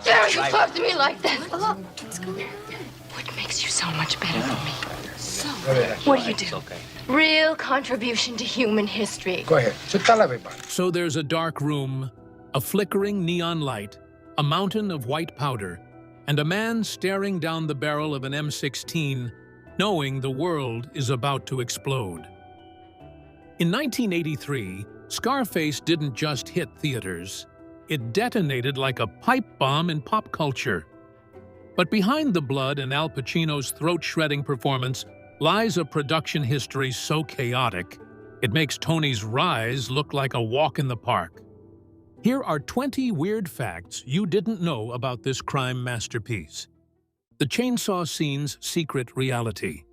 Don't you talk to me like that. Oh, what makes you so much better than me? So, what do you do? Real contribution to human history. Go ahead. So tell everybody. So there's a dark room, a flickering neon light, a mountain of white powder, and a man staring down the barrel of an M16, knowing the world is about to explode. In 1983, Scarface didn't just hit theaters. It detonated like a pipe bomb in pop culture. But behind the blood and Al Pacino's throat-shredding performance lies a production history so chaotic, it makes Tony's rise look like a walk in the park. Here are 20 weird facts you didn't know about this crime masterpiece. The chainsaw scene's secret reality.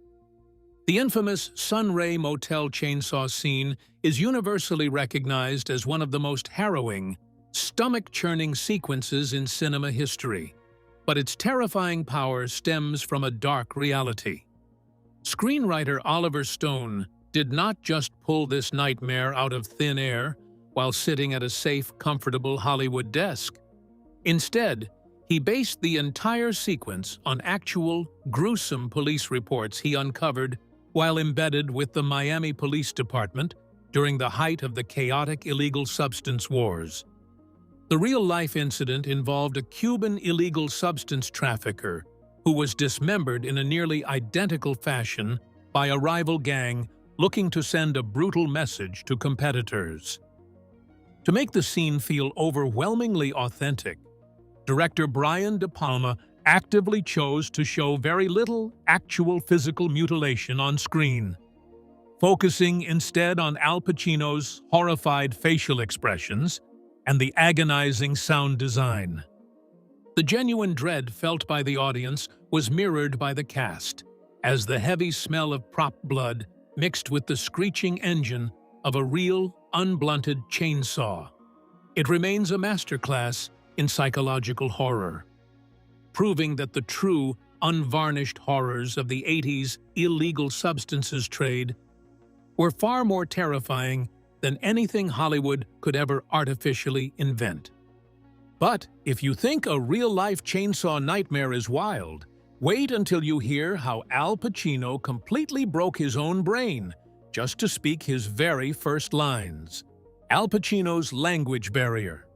The infamous Sunray Motel chainsaw scene is universally recognized as one of the most harrowing, stomach-churning sequences in cinema history. But its terrifying power stems from a dark reality. Screenwriter Oliver Stone did not just pull this nightmare out of thin air while sitting at a safe, comfortable Hollywood desk. Instead, he based the entire sequence on actual, gruesome police reports he uncovered while embedded with the Miami Police Department during the height of the chaotic illegal substance wars. The real-life incident involved a Cuban illegal substance trafficker who was dismembered in a nearly identical fashion by a rival gang looking to send a brutal message to competitors. To make the scene feel overwhelmingly authentic, director Brian De Palma actively chose to show very little actual physical mutilation on screen, focusing instead on Al Pacino's horrified facial expressions and the agonizing sound design. The genuine dread felt by the audience was mirrored by the cast, as the heavy smell of prop blood mixed with the screeching engine of a real, unblunted chainsaw. It remains a masterclass in psychological horror, proving that the true, unvarnished horrors of the 80s illegal substances trade were far more terrifying than anything Hollywood could ever artificially invent. But if you think a real-life chainsaw nightmare is wild, wait until you hear how Al Pacino completely broke his own brain just to speak his very first lines. Al Pacino's language barrier.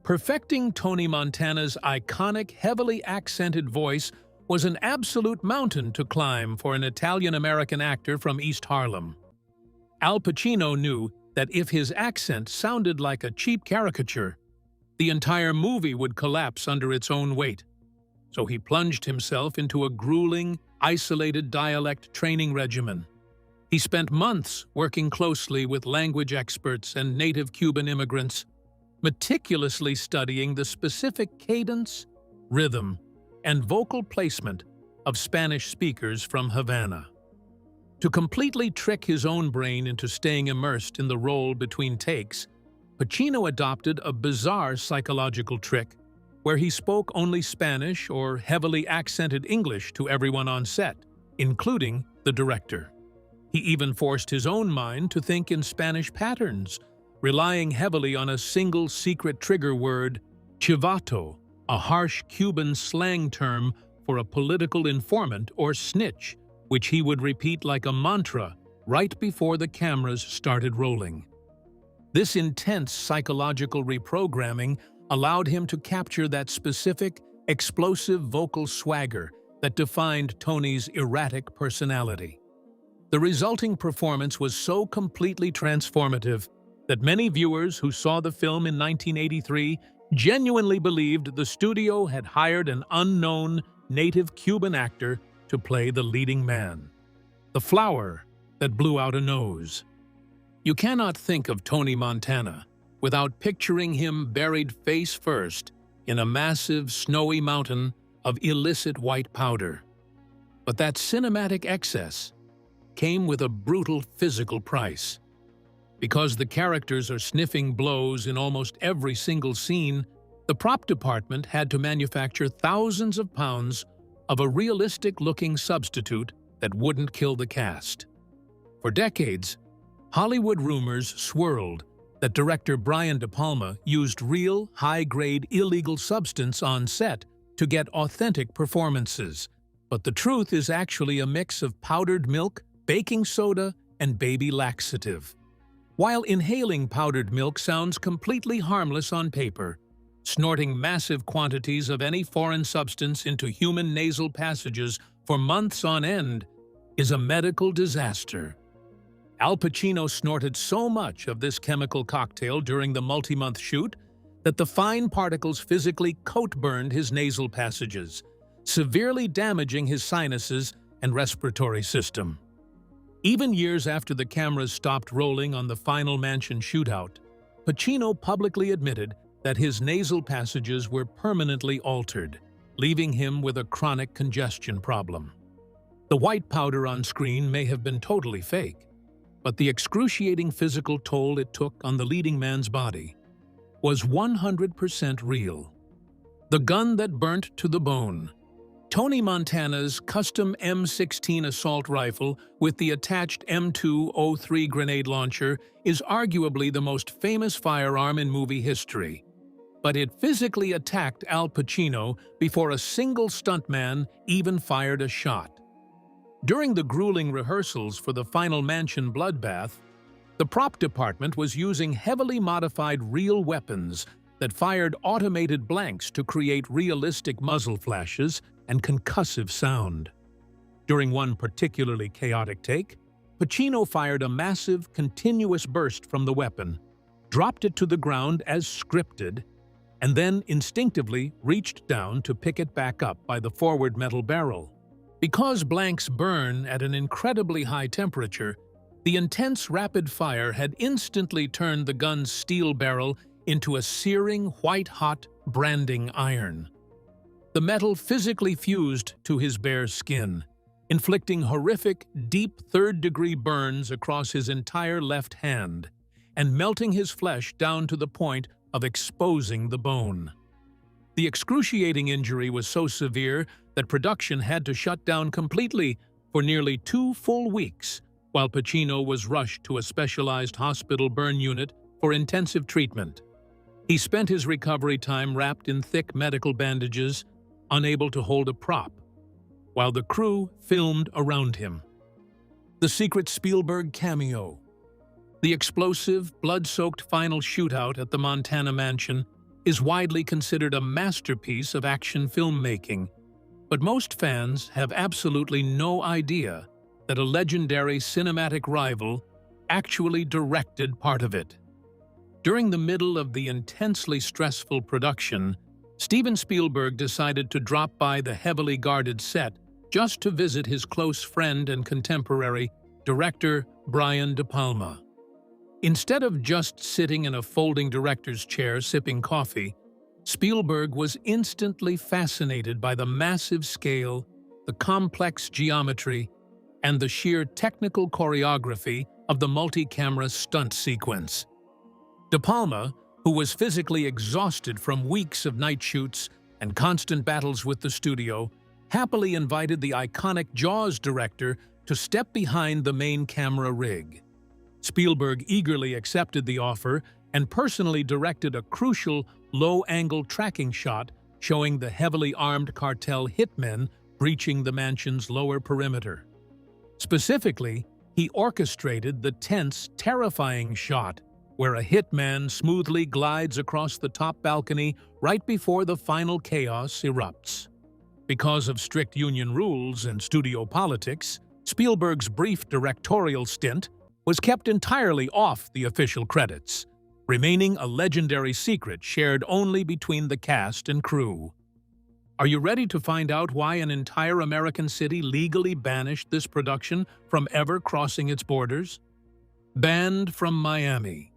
Perfecting Tony Montana's iconic, heavily accented voice was an absolute mountain to climb for an Italian-American actor from East Harlem. Al Pacino knew that if his accent sounded like a cheap caricature, the entire movie would collapse under its own weight. So he plunged himself into a grueling, isolated dialect training regimen. He spent months working closely with language experts and native Cuban immigrants, meticulously studying the specific cadence, rhythm, and vocal placement of Spanish speakers from Havana. To completely trick his own brain into staying immersed in the role between takes, Pacino adopted a bizarre psychological trick where he spoke only Spanish or heavily accented English to everyone on set, including the director. He even forced his own mind to think in Spanish patterns, relying heavily on a single secret trigger word, chivato, a harsh Cuban slang term for a political informant or snitch, which he would repeat like a mantra right before the cameras started rolling. This intense psychological reprogramming allowed him to capture that specific, explosive vocal swagger that defined Tony's erratic personality. The resulting performance was so completely transformative that many viewers who saw the film in 1983 genuinely believed the studio had hired an unknown native Cuban actor to play the leading man, the flower that blew out a nose. You cannot think of Tony Montana without picturing him buried face first in a massive, snowy mountain of illicit white powder. But that cinematic excess came with a brutal physical price. Because the characters are sniffing blows in almost every single scene, the prop department had to manufacture thousands of pounds of a realistic-looking substitute that wouldn't kill the cast. For decades, Hollywood rumors swirled that director Brian De Palma used real, high-grade, illegal substance on set to get authentic performances. But the truth is actually a mix of powdered milk, baking soda, and baby laxative. While inhaling powdered milk sounds completely harmless on paper, snorting massive quantities of any foreign substance into human nasal passages for months on end is a medical disaster. Al Pacino snorted so much of this chemical cocktail during the multi-month shoot that the fine particles physically coat-burned his nasal passages, severely damaging his sinuses and respiratory system. Even years after the cameras stopped rolling on the final Mansion shootout, Pacino publicly admitted that his nasal passages were permanently altered, leaving him with a chronic congestion problem. The white powder on screen may have been totally fake, but the excruciating physical toll it took on the leading man's body was 100% real. The gun that burnt to the bone. Tony Montana's custom M16 assault rifle with the attached M203 grenade launcher is arguably the most famous firearm in movie history. But it physically attacked Al Pacino before a single stuntman even fired a shot. During the grueling rehearsals for the final Mansion bloodbath, the prop department was using heavily modified real weapons that fired automated blanks to create realistic muzzle flashes and concussive sound. During one particularly chaotic take, Pacino fired a massive, continuous burst from the weapon, dropped it to the ground as scripted, and then instinctively reached down to pick it back up by the forward metal barrel. Because blanks burn at an incredibly high temperature, the intense rapid fire had instantly turned the gun's steel barrel into a searing, white-hot branding iron. The metal physically fused to his bare skin, inflicting horrific, deep third-degree burns across his entire left hand, and melting his flesh down to the point of exposing the bone. The excruciating injury was so severe that production had to shut down completely for nearly 2 full weeks, while Pacino was rushed to a specialized hospital burn unit for intensive treatment. He spent his recovery time wrapped in thick medical bandages, unable to hold a prop, while the crew filmed around him. The secret Spielberg cameo. The explosive, blood-soaked final shootout at the Montana Mansion is widely considered a masterpiece of action filmmaking, but most fans have absolutely no idea that a legendary cinematic rival actually directed part of it. During the middle of the intensely stressful production, Steven Spielberg decided to drop by the heavily guarded set just to visit his close friend and contemporary, director Brian De Palma. Instead of just sitting in a folding director's chair sipping coffee, Spielberg was instantly fascinated by the massive scale, the complex geometry, and the sheer technical choreography of the multi-camera stunt sequence. De Palma, who was physically exhausted from weeks of night shoots and constant battles with the studio, happily invited the iconic Jaws director to step behind the main camera rig. Spielberg eagerly accepted the offer and personally directed a crucial low-angle tracking shot showing the heavily armed cartel hitmen breaching the mansion's lower perimeter. Specifically, he orchestrated the tense, terrifying shot where a hitman smoothly glides across the top balcony right before the final chaos erupts. Because of strict union rules and studio politics, Spielberg's brief directorial stint was kept entirely off the official credits, remaining a legendary secret shared only between the cast and crew. Are you ready to find out why an entire American city legally banished this production from ever crossing its borders? Banned from Miami.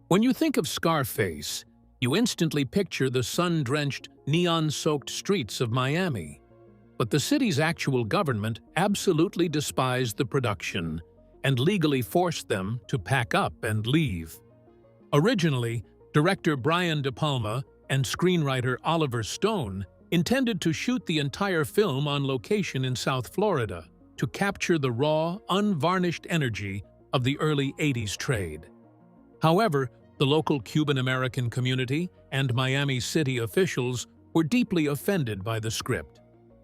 When you think of Scarface, you instantly picture the sun-drenched, neon-soaked streets of Miami. But the city's actual government absolutely despised the production and legally forced them to pack up and leave. Originally, director Brian De Palma and screenwriter Oliver Stone intended to shoot the entire film on location in South Florida to capture the raw, unvarnished energy of the early 80s trade. However, The local Cuban-American community and Miami city officials were deeply offended by the script,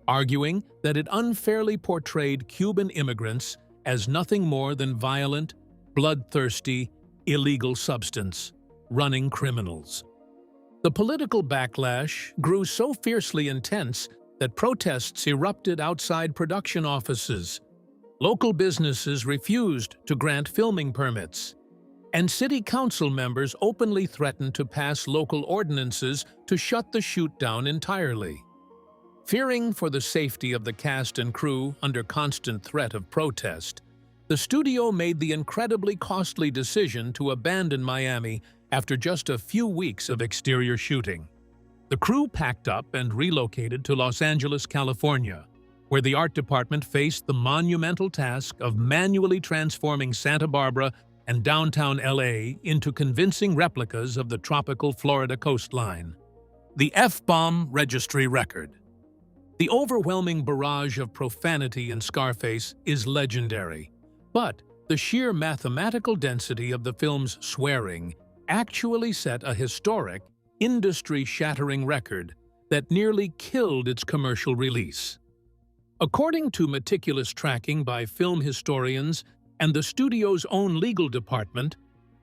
arguing that it unfairly portrayed Cuban immigrants as nothing more than violent, bloodthirsty, illegal substance, running criminals. The political backlash grew so fiercely intense that protests erupted outside production offices. Local businesses refused to grant filming permits, and city council members openly threatened to pass local ordinances to shut the shoot down entirely. Fearing for the safety of the cast and crew under constant threat of protest, the studio made the incredibly costly decision to abandon Miami after just a few weeks of exterior shooting. The crew packed up and relocated to Los Angeles, California, where the art department faced the monumental task of manually transforming Santa Barbara and downtown LA into convincing replicas of the tropical Florida coastline. The F-bomb registry record. The overwhelming barrage of profanity in Scarface is legendary, but the sheer mathematical density of the film's swearing actually set a historic, industry-shattering record that nearly killed its commercial release. According to meticulous tracking by film historians and the studio's own legal department,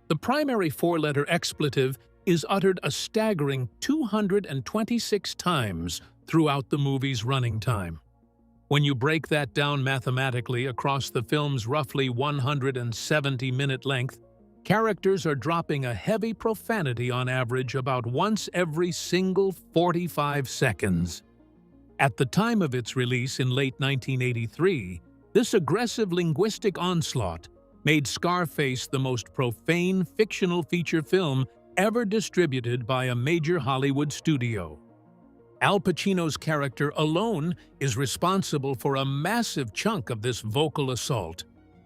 the primary four-letter expletive is uttered a staggering 226 times throughout the movie's running time. When you break that down mathematically across the film's roughly 170-minute length, characters are dropping a heavy profanity on average about once every single 45 seconds. At the time of its release in late 1983, this aggressive linguistic onslaught made Scarface the most profane fictional feature film ever distributed by a major Hollywood studio. Al Pacino's character alone is responsible for a massive chunk of this vocal assault,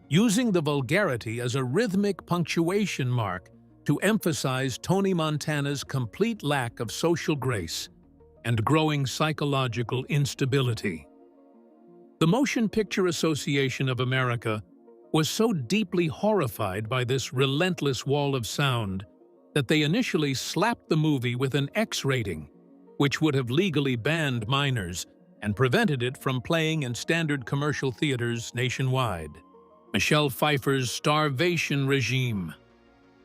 using the vulgarity as a rhythmic punctuation mark to emphasize Tony Montana's complete lack of social grace and growing psychological instability. The Motion Picture Association of America was so deeply horrified by this relentless wall of sound that they initially slapped the movie with an X rating, which would have legally banned minors and prevented it from playing in standard commercial theaters nationwide. Michelle Pfeiffer's starvation regime.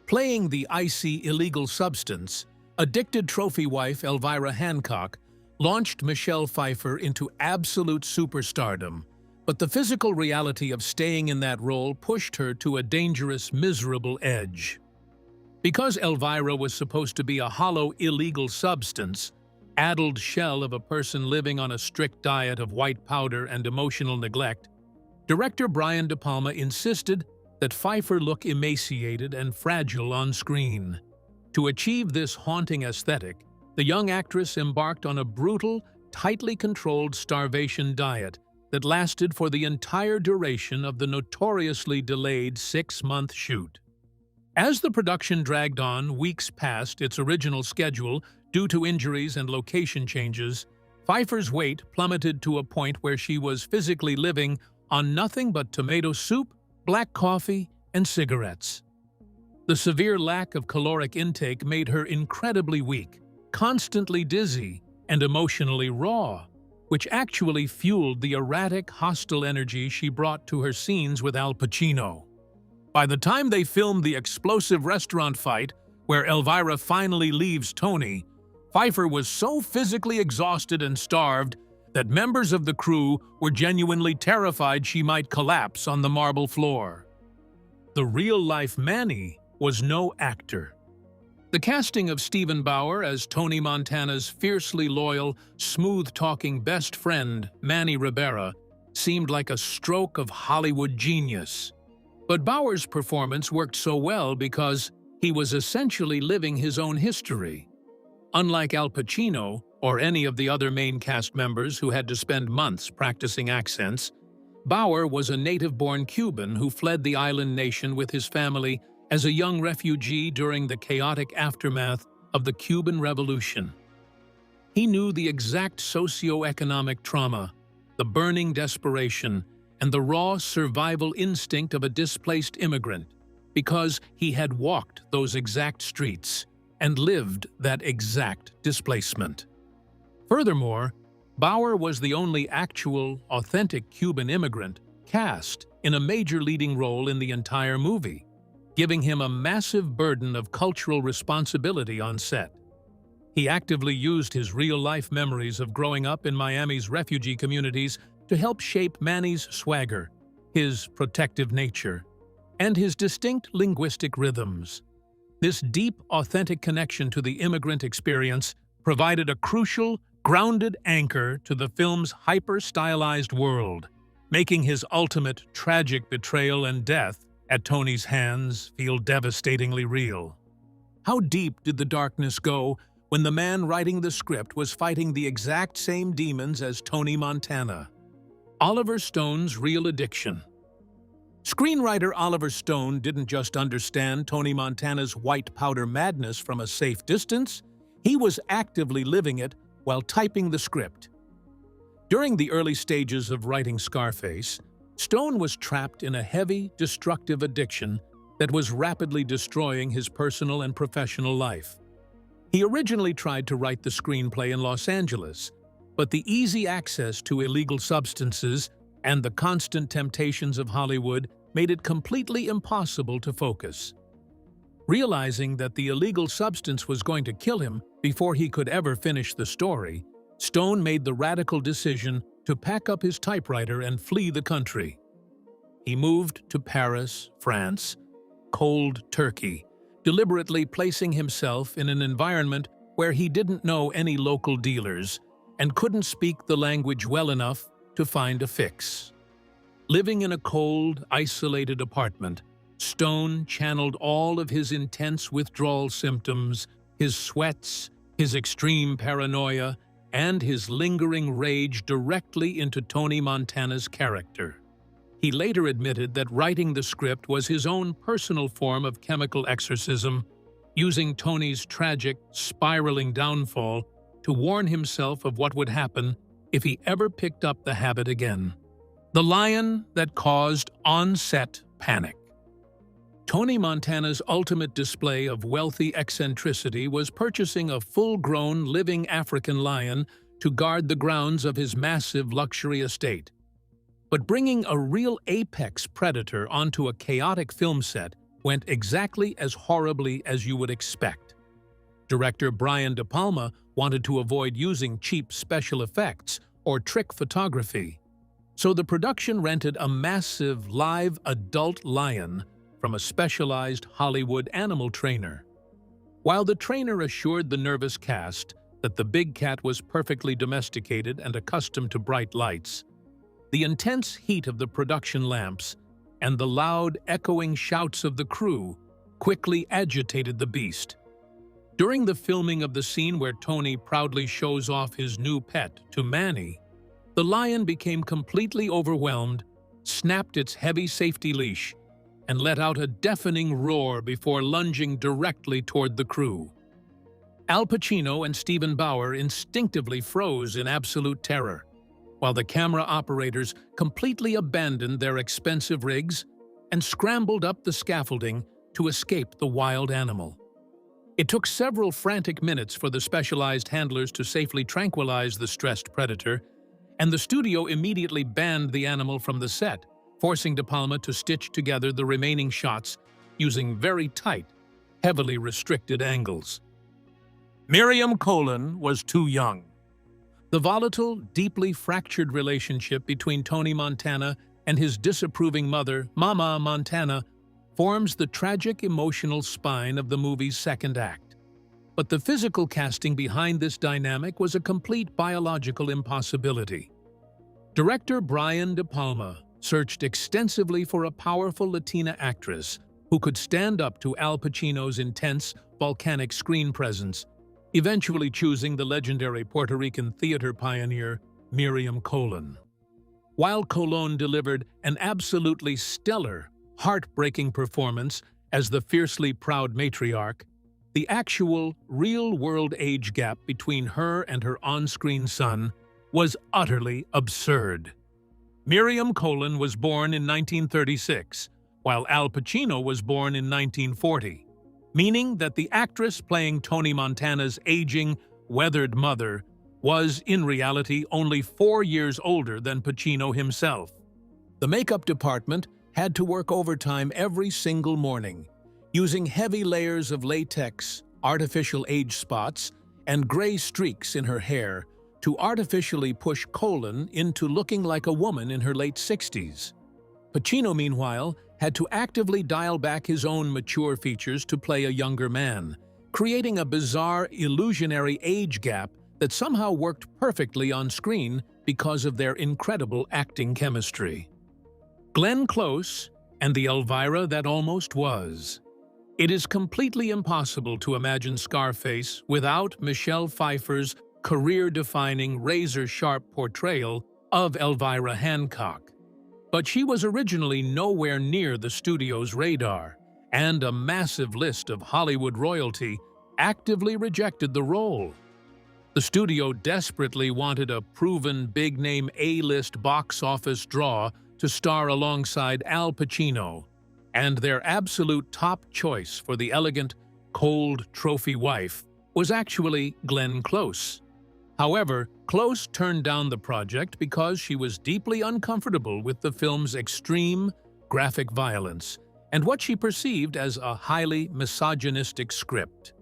Playing the icy illegal substance, addicted trophy wife Elvira Hancock launched Michelle Pfeiffer into absolute superstardom, but the physical reality of staying in that role pushed her to a dangerous, miserable edge. Because Elvira was supposed to be a hollow, illegal substance, addled shell of a person living on a strict diet of white powder and emotional neglect, director Brian De Palma insisted that Pfeiffer look emaciated and fragile on screen. To achieve this haunting aesthetic, the young actress embarked on a brutal, tightly controlled starvation diet that lasted for the entire duration of the notoriously delayed 6-month shoot. As the production dragged on weeks past its original schedule due to injuries and location changes, Pfeiffer's weight plummeted to a point where she was physically living on nothing but tomato soup, black coffee, and cigarettes. The severe lack of caloric intake made her incredibly weak, constantly dizzy, and emotionally raw, which actually fueled the erratic, hostile energy she brought to her scenes with Al Pacino. By the time they filmed the explosive restaurant fight, where Elvira finally leaves Tony, Pfeiffer was so physically exhausted and starved that members of the crew were genuinely terrified she might collapse on the marble floor. The real-life Manny was no actor. The casting of Stephen Bauer as Tony Montana's fiercely loyal, smooth-talking best friend, Manny Ribera, seemed like a stroke of Hollywood genius. But Bauer's performance worked so well because he was essentially living his own history. Unlike Al Pacino or any of the other main cast members who had to spend months practicing accents, Bauer was a native-born Cuban who fled the island nation with his family as a young refugee during the chaotic aftermath of the Cuban Revolution. He knew the exact socio-economic trauma, the burning desperation, and the raw survival instinct of a displaced immigrant, because he had walked those exact streets and lived that exact displacement. Furthermore, Bauer was the only actual, authentic Cuban immigrant cast in a major leading role in the entire movie, giving him a massive burden of cultural responsibility on set. He actively used his real-life memories of growing up in Miami's refugee communities to help shape Manny's swagger, his protective nature, and his distinct linguistic rhythms. This deep, authentic connection to the immigrant experience provided a crucial, grounded anchor to the film's hyper-stylized world, making his ultimate tragic betrayal and death at Tony's hands feel devastatingly real. How deep did the darkness go when the man writing the script was fighting the exact same demons as Tony Montana? Oliver Stone's real addiction. Screenwriter Oliver Stone didn't just understand Tony Montana's white powder madness from a safe distance, he was actively living it while typing the script. During the early stages of writing Scarface, Stone was trapped in a heavy, destructive addiction that was rapidly destroying his personal and professional life. He originally tried to write the screenplay in Los Angeles, but the easy access to illegal substances and the constant temptations of Hollywood made it completely impossible to focus. Realizing that the illegal substance was going to kill him before he could ever finish the story, Stone made the radical decision to pack up his typewriter and flee the country. He moved to Paris, France, cold Turkey, deliberately placing himself in an environment where he didn't know any local dealers and couldn't speak the language well enough to find a fix. Living in a cold, isolated apartment, Stone channeled all of his intense withdrawal symptoms, his sweats, his extreme paranoia, and his lingering rage directly into Tony Montana's character. He later admitted that writing the script was his own personal form of chemical exorcism, using Tony's tragic, spiraling downfall to warn himself of what would happen if he ever picked up the habit again. The lion that caused on-set panic. Tony Montana's ultimate display of wealthy eccentricity was purchasing a full-grown, living African lion to guard the grounds of his massive luxury estate. But bringing a real apex predator onto a chaotic film set went exactly as horribly as you would expect. Director Brian De Palma wanted to avoid using cheap special effects or trick photography, so the production rented a massive live adult lion from a specialized Hollywood animal trainer. While the trainer assured the nervous cast that the big cat was perfectly domesticated and accustomed to bright lights, the intense heat of the production lamps and the loud, echoing shouts of the crew quickly agitated the beast. During the filming of the scene where Tony proudly shows off his new pet to Manny, the lion became completely overwhelmed, snapped its heavy safety leash, and let out a deafening roar before lunging directly toward the crew. Al Pacino and Stephen Bauer instinctively froze in absolute terror, while the camera operators completely abandoned their expensive rigs and scrambled up the scaffolding to escape the wild animal. It took several frantic minutes for the specialized handlers to safely tranquilize the stressed predator, and the studio immediately banned the animal from the set, forcing De Palma to stitch together the remaining shots using very tight, heavily restricted angles. Miriam Colon was too young. The volatile, deeply fractured relationship between Tony Montana and his disapproving mother, Mama Montana, forms the tragic emotional spine of the movie's second act. But the physical casting behind this dynamic was a complete biological impossibility. Director Brian De Palma searched extensively for a powerful Latina actress who could stand up to Al Pacino's intense, volcanic screen presence, eventually choosing the legendary Puerto Rican theater pioneer Miriam Colon. While Colon delivered an absolutely stellar, heartbreaking performance as the fiercely proud matriarch, the actual, real-world age gap between her and her on-screen son was utterly absurd. Miriam Colon was born in 1936, while Al Pacino was born in 1940, meaning that the actress playing Tony Montana's aging, weathered mother was, in reality, only 4 years older than Pacino himself. The makeup department had to work overtime every single morning, using heavy layers of latex, artificial age spots, and gray streaks in her hair to artificially push Colin into looking like a woman in her late 60s. Pacino, meanwhile, had to actively dial back his own mature features to play a younger man, creating a bizarre, illusionary age gap that somehow worked perfectly on screen because of their incredible acting chemistry. Glenn Close and the Elvira that almost was. It is completely impossible to imagine Scarface without Michelle Pfeiffer's career-defining, razor-sharp portrayal of Elvira Hancock. But she was originally nowhere near the studio's radar, and a massive list of Hollywood royalty actively rejected the role. The studio desperately wanted a proven big-name A-list box office draw to star alongside Al Pacino, and their absolute top choice for the elegant, cold trophy wife was actually Glenn Close. However, Close turned down the project because she was deeply uncomfortable with the film's extreme, graphic violence and what she perceived as a highly misogynistic script.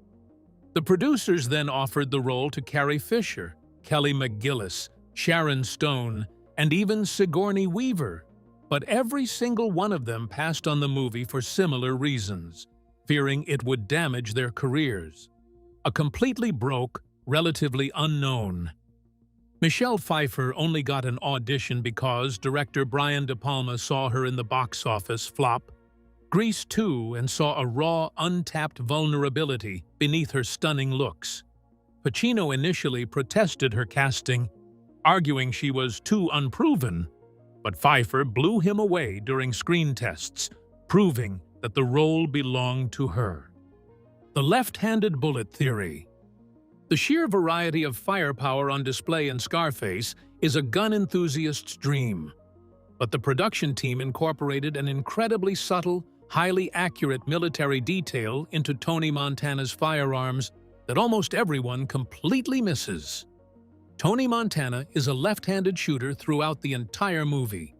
The producers then offered the role to Carrie Fisher, Kelly McGillis, Sharon Stone, and even Sigourney Weaver, but every single one of them passed on the movie for similar reasons, fearing it would damage their careers. A completely broke, relatively unknown. Michelle Pfeiffer only got an audition because director Brian De Palma saw her in the box office flop Grease 2 and saw a raw, untapped vulnerability beneath her stunning looks. Pacino initially protested her casting, arguing she was too unproven, but Pfeiffer blew him away during screen tests, proving that the role belonged to her. The left-handed bullet theory. The sheer variety of firepower on display in Scarface is a gun enthusiast's dream, but the production team incorporated an incredibly subtle, highly accurate military detail into Tony Montana's firearms that almost everyone completely misses. Tony Montana is a left-handed shooter throughout the entire movie,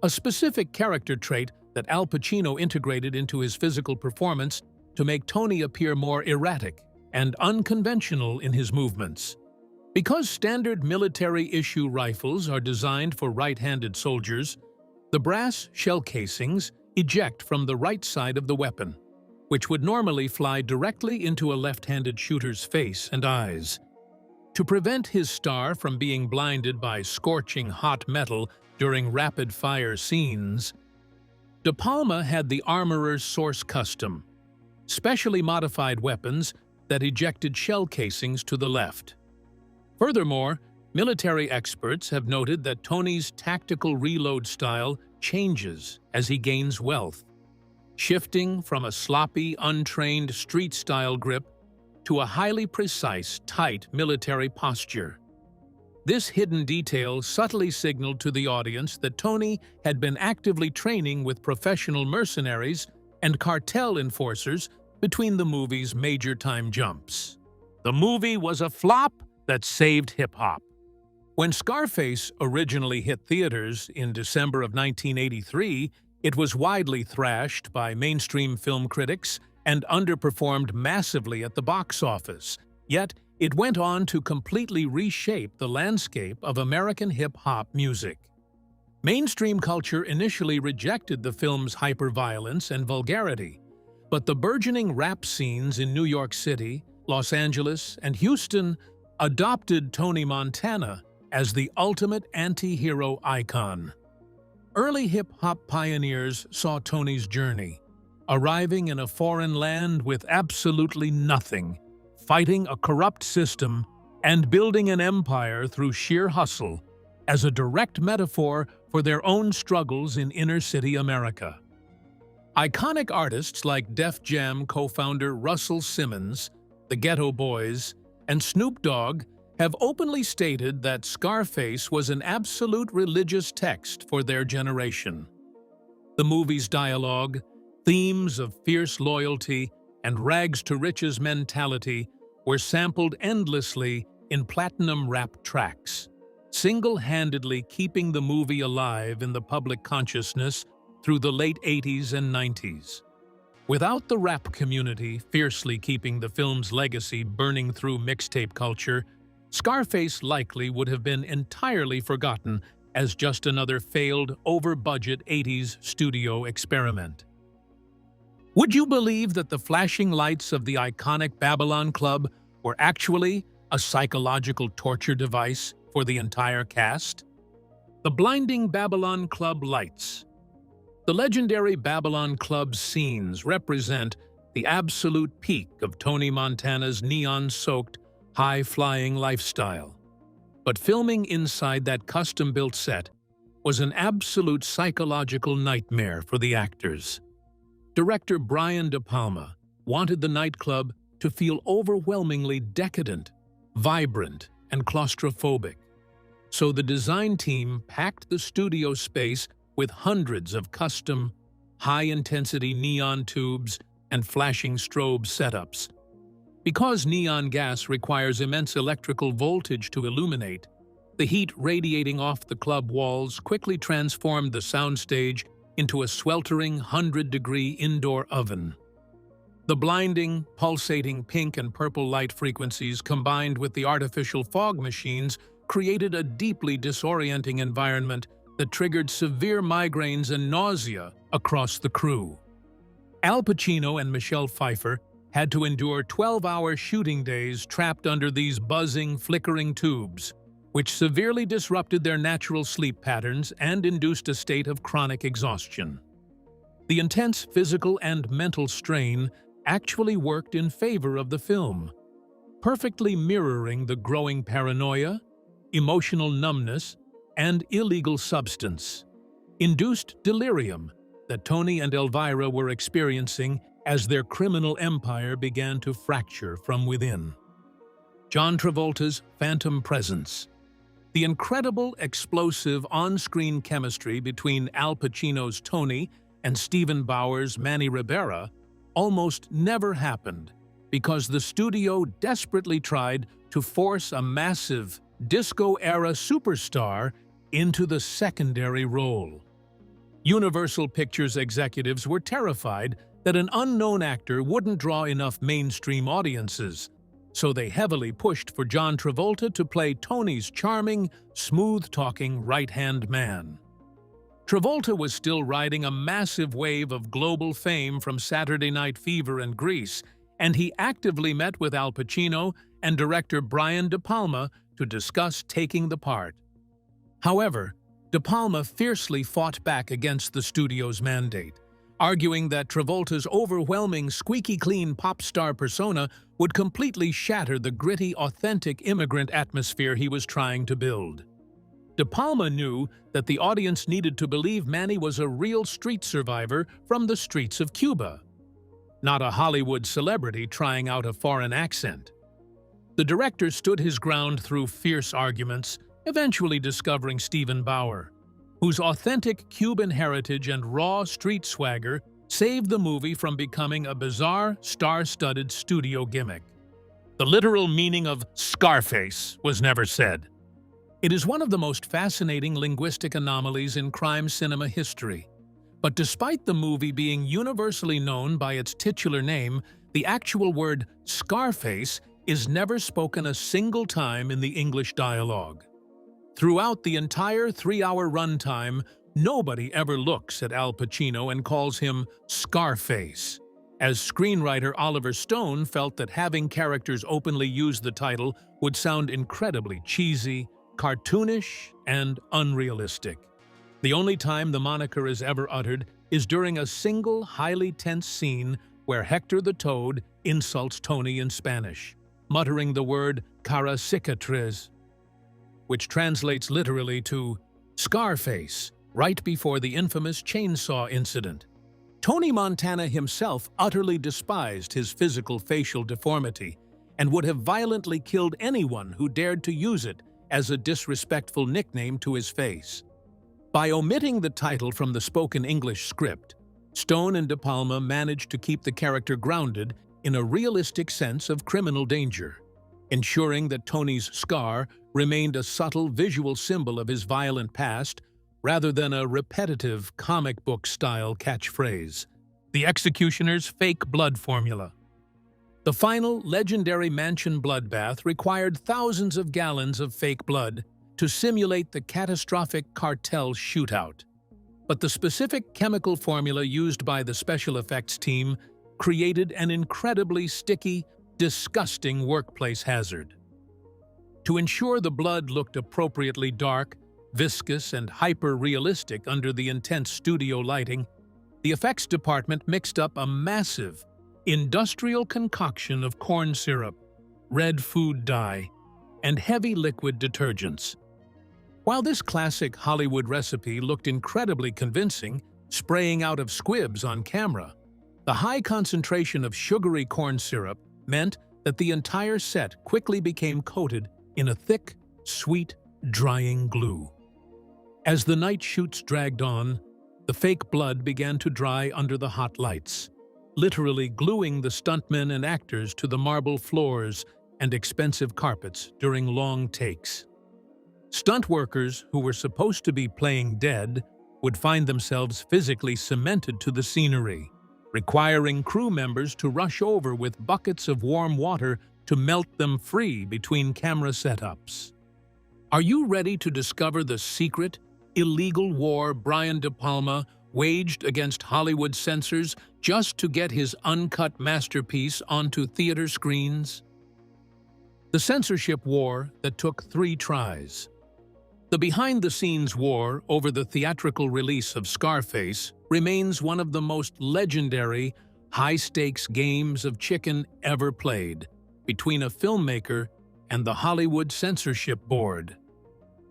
a specific character trait that Al Pacino integrated into his physical performance to make Tony appear more erratic and unconventional in his movements. Because standard military-issue rifles are designed for right-handed soldiers, the brass shell casings eject from the right side of the weapon, which would normally fly directly into a left-handed shooter's face and eyes. To prevent his star from being blinded by scorching hot metal during rapid-fire scenes, De Palma had the armorers source custom, specially modified weapons that ejected shell casings to the left. Furthermore, military experts have noted that Tony's tactical reload style changes as he gains wealth, shifting from a sloppy, untrained street-style grip to a highly precise, tight military posture. This hidden detail subtly signaled to the audience that Tony had been actively training with professional mercenaries and cartel enforcers between the movie's major time jumps. The movie was a flop that saved hip-hop. When Scarface originally hit theaters in December of 1983, it was widely thrashed by mainstream film critics and underperformed massively at the box office. Yet, it went on to completely reshape the landscape of American hip-hop music. Mainstream culture initially rejected the film's hyper-violence and vulgarity, but the burgeoning rap scenes in New York City, Los Angeles, and Houston adopted Tony Montana as the ultimate anti-hero icon. Early hip-hop pioneers saw Tony's journey, arriving in a foreign land with absolutely nothing, fighting a corrupt system, and building an empire through sheer hustle, as a direct metaphor for their own struggles in inner-city America. Iconic artists like Def Jam co-founder Russell Simmons, the Ghetto Boys, and Snoop Dogg have openly stated that Scarface was an absolute religious text for their generation. The movie's dialogue, themes of fierce loyalty and rags-to-riches mentality were sampled endlessly in platinum-wrapped tracks, single-handedly keeping the movie alive in the public consciousness through the late 80s and 90s. Without the rap community fiercely keeping the film's legacy burning through mixtape culture, Scarface likely would have been entirely forgotten as just another failed, over-budget 80s studio experiment. Would you believe that the flashing lights of the iconic Babylon Club were actually a psychological torture device for the entire cast? The blinding Babylon Club lights. The legendary Babylon Club scenes represent the absolute peak of Tony Montana's neon-soaked, high-flying lifestyle. But filming inside that custom-built set was an absolute psychological nightmare for the actors. Director Brian De Palma wanted the nightclub to feel overwhelmingly decadent, vibrant, and claustrophobic. So the design team packed the studio space with hundreds of custom, high-intensity neon tubes and flashing strobe setups. Because neon gas requires immense electrical voltage to illuminate, the heat radiating off the club walls quickly transformed the soundstage into a sweltering 100-degree indoor oven. The blinding, pulsating pink and purple light frequencies combined with the artificial fog machines created a deeply disorienting environment that triggered severe migraines and nausea across the crew. Al Pacino and Michelle Pfeiffer had to endure 12-hour shooting days trapped under these buzzing, flickering tubes, which severely disrupted their natural sleep patterns and induced a state of chronic exhaustion. The intense physical and mental strain actually worked in favor of the film, perfectly mirroring the growing paranoia, emotional numbness, and illegal substance-induced delirium that Tony and Elvira were experiencing as their criminal empire began to fracture from within. John Travolta's phantom presence. The incredible, explosive on-screen chemistry between Al Pacino's Tony and Steven Bauer's Manny Ribera almost never happened because the studio desperately tried to force a massive, disco-era superstar into the secondary role. Universal Pictures executives were terrified that an unknown actor wouldn't draw enough mainstream audiences, so they heavily pushed for John Travolta to play Tony's charming, smooth-talking right-hand man. Travolta was still riding a massive wave of global fame from Saturday Night Fever and Grease, and he actively met with Al Pacino and director Brian De Palma to discuss taking the part. However, De Palma fiercely fought back against the studio's mandate, arguing that Travolta's overwhelming, squeaky-clean pop star persona would completely shatter the gritty, authentic immigrant atmosphere he was trying to build. De Palma knew that the audience needed to believe Manny was a real street survivor from the streets of Cuba, not a Hollywood celebrity trying out a foreign accent. The director stood his ground through fierce arguments, eventually discovering Steven Bauer, whose authentic Cuban heritage and raw street swagger saved the movie from becoming a bizarre, star-studded studio gimmick. The literal meaning of Scarface was never said. It is one of the most fascinating linguistic anomalies in crime cinema history. But despite the movie being universally known by its titular name, the actual word Scarface is never spoken a single time in the English dialogue. Throughout the entire 3-hour runtime, nobody ever looks at Al Pacino and calls him Scarface, as screenwriter Oliver Stone felt that having characters openly use the title would sound incredibly cheesy, cartoonish, and unrealistic. The only time the moniker is ever uttered is during a single, highly tense scene where Hector the Toad insults Tony in Spanish, muttering the word cara cicatriz, which translates literally to Scarface, right before the infamous chainsaw incident. Tony Montana himself utterly despised his physical facial deformity and would have violently killed anyone who dared to use it as a disrespectful nickname to his face. By omitting the title from the spoken English script, Stone and De Palma managed to keep the character grounded in a realistic sense of criminal danger, ensuring that Tony's scar remained a subtle visual symbol of his violent past rather than a repetitive comic book-style catchphrase. The executioner's fake blood formula. The final legendary mansion bloodbath required thousands of gallons of fake blood to simulate the catastrophic cartel shootout. But the specific chemical formula used by the special effects team created an incredibly sticky, disgusting workplace hazard. To ensure the blood looked appropriately dark, viscous, and hyper-realistic under the intense studio lighting, the effects department mixed up a massive, industrial concoction of corn syrup, red food dye, and heavy liquid detergents. While this classic Hollywood recipe looked incredibly convincing, spraying out of squibs on camera, the high concentration of sugary corn syrup meant that the entire set quickly became coated in a thick, sweet, drying glue. As the night shoots dragged on, the fake blood began to dry under the hot lights, literally gluing the stuntmen and actors to the marble floors and expensive carpets during long takes. Stunt workers who were supposed to be playing dead would find themselves physically cemented to the scenery, requiring crew members to rush over with buckets of warm water to melt them free between camera setups. Are you ready to discover the secret, illegal war Brian De Palma waged against Hollywood censors just to get his uncut masterpiece onto theater screens? The censorship war that took 3 tries. The behind-the-scenes war over the theatrical release of Scarface remains one of the most legendary, high-stakes games of chicken ever played between a filmmaker and the Hollywood Censorship Board.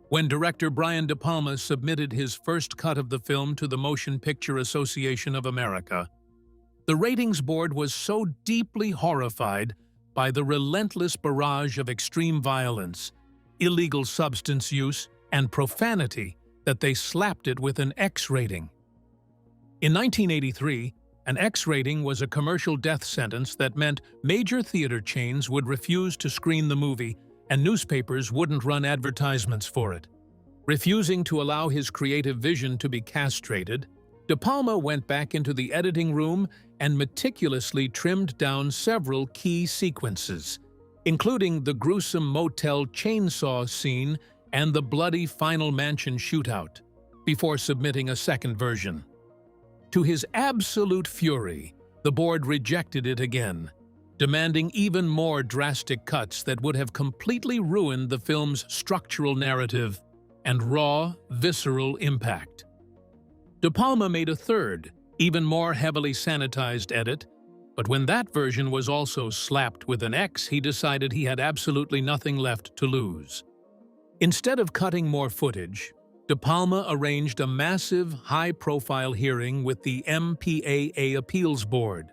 When director Brian De Palma submitted his first cut of the film to the Motion Picture Association of America, the ratings board was so deeply horrified by the relentless barrage of extreme violence, illegal substance use, and profanity that they slapped it with an X rating. In 1983, an X rating was a commercial death sentence that meant major theater chains would refuse to screen the movie and newspapers wouldn't run advertisements for it. Refusing to allow his creative vision to be castrated, De Palma went back into the editing room and meticulously trimmed down several key sequences, including the gruesome motel chainsaw scene and the bloody final mansion shootout, before submitting a second version. To his absolute fury, the board rejected it again, demanding even more drastic cuts that would have completely ruined the film's structural narrative and raw, visceral impact. De Palma made a third, even more heavily sanitized edit, but when that version was also slapped with an X, he decided he had absolutely nothing left to lose. Instead of cutting more footage, De Palma arranged a massive, high-profile hearing with the MPAA Appeals Board,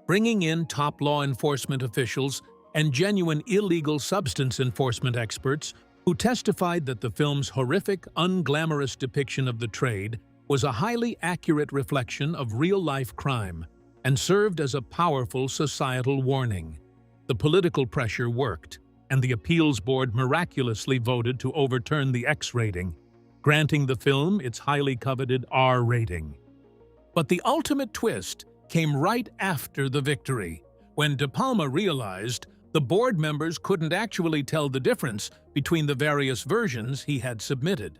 bringing in top law enforcement officials and genuine illegal substance enforcement experts who testified that the film's horrific, unglamorous depiction of the trade was a highly accurate reflection of real-life crime and served as a powerful societal warning. The political pressure worked, and the appeals board miraculously voted to overturn the X rating, granting the film its highly coveted R rating. But the ultimate twist came right after the victory, when De Palma realized the board members couldn't actually tell the difference between the various versions he had submitted.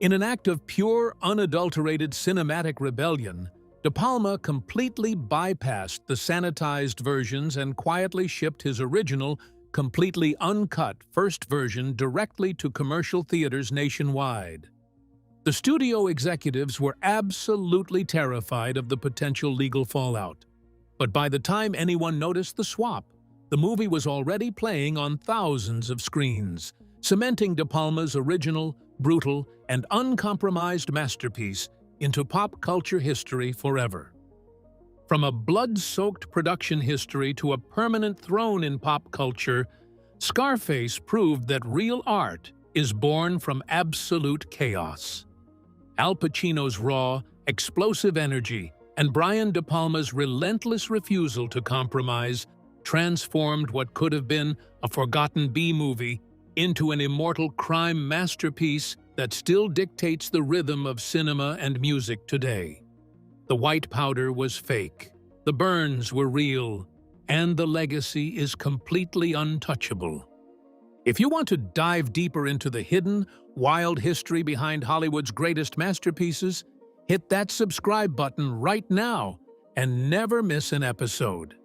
In an act of pure, unadulterated cinematic rebellion, De Palma completely bypassed the sanitized versions and quietly shipped his original, completely uncut first version directly to commercial theaters nationwide. The studio executives were absolutely terrified of the potential legal fallout. But by the time anyone noticed the swap, the movie was already playing on thousands of screens, cementing De Palma's original, brutal, and uncompromised masterpiece into pop culture history forever. From a blood-soaked production history to a permanent throne in pop culture, Scarface proved that real art is born from absolute chaos. Al Pacino's raw, explosive energy and Brian De Palma's relentless refusal to compromise transformed what could have been a forgotten B-movie into an immortal crime masterpiece that still dictates the rhythm of cinema and music today. The white powder was fake, the burns were real, and the legacy is completely untouchable. If you want to dive deeper into the hidden, wild history behind Hollywood's greatest masterpieces, hit that subscribe button right now and never miss an episode.